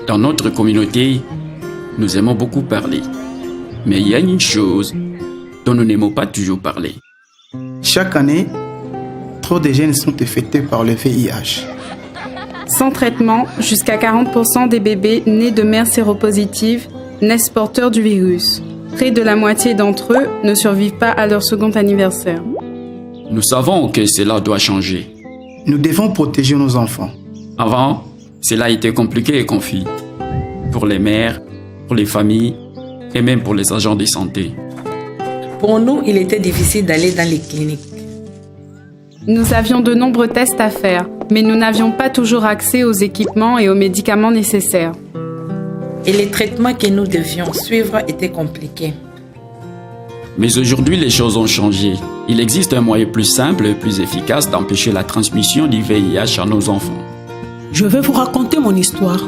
Dans notre communauté, nous aimons beaucoup parler. Mais il y a une chose dont nous n'aimons pas toujours parler. Chaque année, trop de jeunes sont infectés par le VIH. Sans traitement, jusqu'à 40% des bébés nés de mères séropositives naissent porteurs du virus. Près de la moitié d'entre eux ne survivent pas à leur second anniversaire. Nous savons que cela doit changer. Nous devons protéger nos enfants. Avant, cela était compliqué et confus. Pour les mères, pour les familles et même pour les agents de santé. Pour nous, il était difficile d'aller dans les cliniques. Nous avions de nombreux tests à faire, mais nous n'avions pas toujours accès aux équipements et aux médicaments nécessaires. Et les traitements que nous devions suivre étaient compliqués. Mais aujourd'hui, les choses ont changé. Il existe un moyen plus simple et plus efficace d'empêcher la transmission du VIH à nos enfants. Je vais vous raconter mon histoire.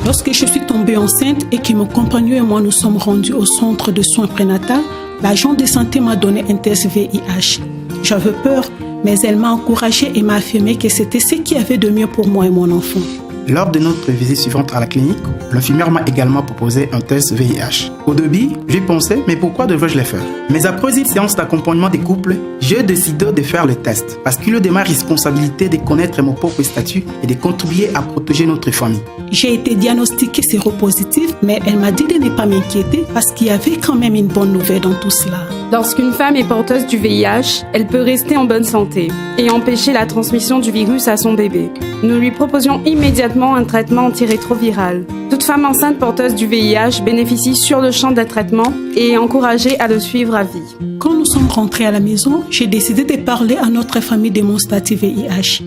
Lorsque je suis tombée enceinte et que mon compagnon et moi nous sommes rendus au centre de soins prénatal, l'agent de santé m'a donné un test VIH. J'avais peur, mais elle m'a encouragée et m'a affirmé que c'était ce qu'il y avait de mieux pour moi et mon enfant. Lors de notre visite suivante à la clinique, l'infirmière m'a également proposé un test VIH. Au début, j'y pensais, mais pourquoi devrais-je le faire? Mais après une séance d'accompagnement des couples, j'ai décidé de faire le test parce qu'il est de ma responsabilité de connaître mon propre statut et de contribuer à protéger notre famille. J'ai été diagnostiquée séropositive, mais elle m'a dit de ne pas m'inquiéter parce qu'il y avait quand même une bonne nouvelle dans tout cela. Lorsqu'une femme est porteuse du VIH, elle peut rester en bonne santé et empêcher la transmission du virus à son bébé. Nous lui proposions immédiatement un traitement antirétroviral. Toute femme enceinte porteuse du VIH bénéficie sur le champ d'un traitement et est encouragée à le suivre à vie. Quand nous sommes rentrés à la maison, j'ai décidé de parler à notre famille de mon statut VIH.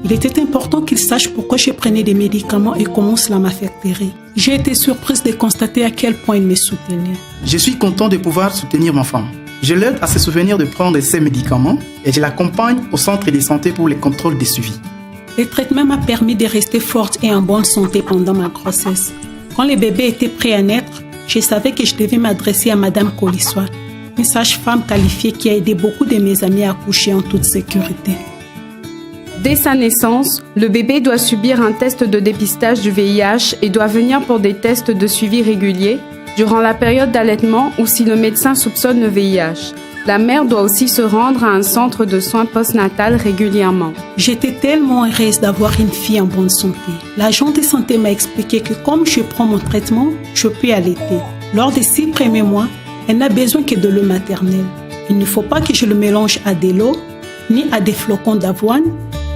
Il était important qu'ils sachent pourquoi je prenais des médicaments et comment cela m'affecterait. J'ai été surprise de constater à quel point ils me soutenaient. Je suis content de pouvoir soutenir ma femme. Je l'aide à se souvenir de prendre ses médicaments et je l'accompagne au centre de santé pour les contrôles de suivi. Le traitement m'a permis de rester forte et en bonne santé pendant ma grossesse. Quand le bébé était prêt à naître, je savais que je devais m'adresser à Madame Colissois, une sage-femme qualifiée qui a aidé beaucoup de mes amis à accoucher en toute sécurité. Dès sa naissance, le bébé doit subir un test de dépistage du VIH et doit venir pour des tests de suivi réguliers durant la période d'allaitement ou si le médecin soupçonne le VIH. La mère doit aussi se rendre à un centre de soins postnatal régulièrement. J'étais tellement heureuse d'avoir une fille en bonne santé. L'agent de santé m'a expliqué que comme je prends mon traitement, je peux allaiter. Lors des 6 premiers mois, elle n'a besoin que de l'eau maternelle. Il ne faut pas que je le mélange à de l'eau, ni à des flocons d'avoine,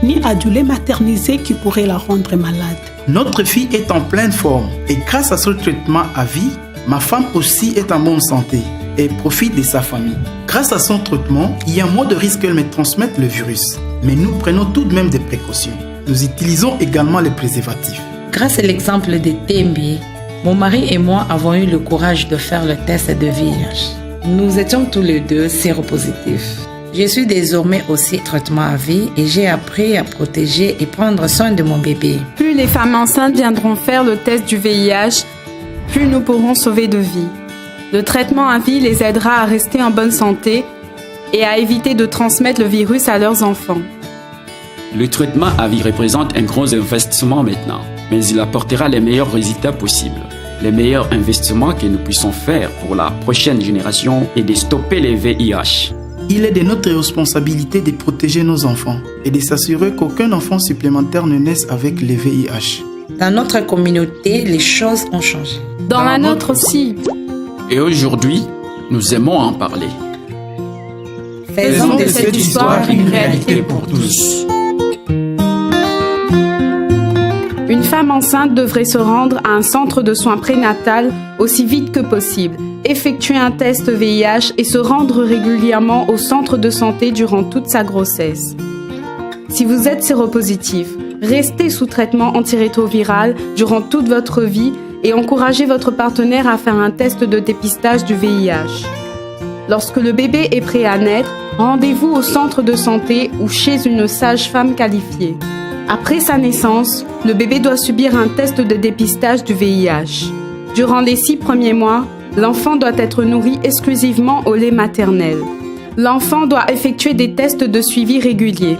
ni à du lait maternisé qui pourrait la rendre malade. Notre fille est en pleine forme et grâce à ce traitement à vie, ma femme aussi est en bonne santé et profite de sa famille. Grâce à son traitement, il y a moins de risques qu'elle me transmette le virus. Mais nous prenons tout de même des précautions. Nous utilisons également les préservatifs. Grâce à l'exemple de Tembi, mon mari et moi avons eu le courage de faire le test de VIH. Nous étions tous les deux séropositifs. Je suis désormais aussi traitement à vie et j'ai appris à protéger et prendre soin de mon bébé. Plus les femmes enceintes viendront faire le test du VIH, plus nous pourrons sauver de vies. Le traitement à vie les aidera à rester en bonne santé et à éviter de transmettre le virus à leurs enfants. Le traitement à vie représente un gros investissement maintenant, mais il apportera les meilleurs résultats possibles. Les meilleurs investissements que nous puissions faire pour la prochaine génération est de stopper les VIH. Il est de notre responsabilité de protéger nos enfants et de s'assurer qu'aucun enfant supplémentaire ne naisse avec le VIH. Dans notre communauté, les choses ont changé. Dans la nôtre aussi. Et aujourd'hui, nous aimons en parler. Faisons de cette histoire une réalité pour tous. Une femme enceinte devrait se rendre à un centre de soins prénatal aussi vite que possible, effectuer un test VIH et se rendre régulièrement au centre de santé durant toute sa grossesse. Si vous êtes séropositif, restez sous traitement antirétroviral durant toute votre vie et encouragez votre partenaire à faire un test de dépistage du VIH. Lorsque le bébé est prêt à naître, rendez-vous au centre de santé ou chez une sage-femme qualifiée. Après sa naissance, le bébé doit subir un test de dépistage du VIH. Durant les 6 premiers mois, l'enfant doit être nourri exclusivement au lait maternel. L'enfant doit effectuer des tests de suivi réguliers.